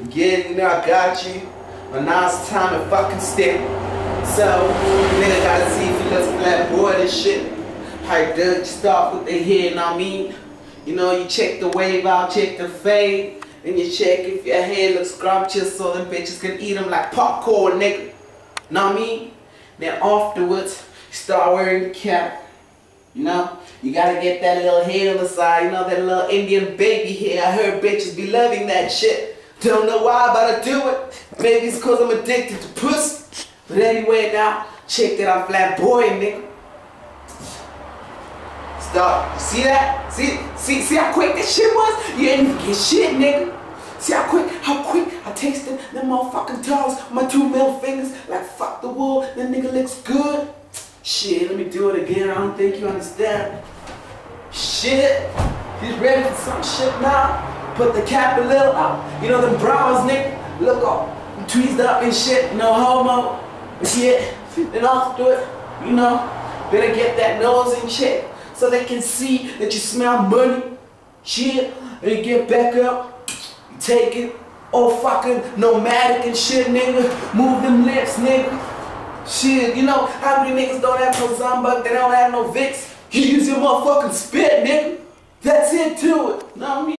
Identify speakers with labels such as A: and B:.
A: Again, you know I got you. But now it's time to fucking step. So, nigga gotta see if he looks flat boy and shit. How you do, you start with the head, know what I mean? You know, you check the wave out, check the fade, and you check if your hair looks scrumptious so them bitches can eat them like popcorn, nigga. Know what I mean? Then afterwards, you start wearing the cap. You know, you gotta get that little hair on the side, you know, that little Indian baby hair. I heard bitches be loving that shit. Don't know why, but I do it. Maybe it's cause I'm addicted to pussy. But anyway now, check that I'm flat boy, nigga. Stop. See that? See how quick that shit was? You ain't even get shit, nigga. See how quick I tasted them motherfucking tongues with my 2 middle fingers like fuck the wool, that nigga looks good. Shit, let me do it again, I don't think you understand. Shit, he's ready for some shit now. Put the cap a little out. You know them brows, nigga, look all tweezed up and shit, no homo. But yeah, then after it, you know, better get that nose in check so they can see that you smell money. Shit, and you get back up, you take it, all fucking nomadic and shit, nigga. Move them lips, nigga. Shit, you know how many niggas don't have no Zambuk, they don't have no Vicks? You use your motherfucking spit, nigga. That's it to it. Know what I mean?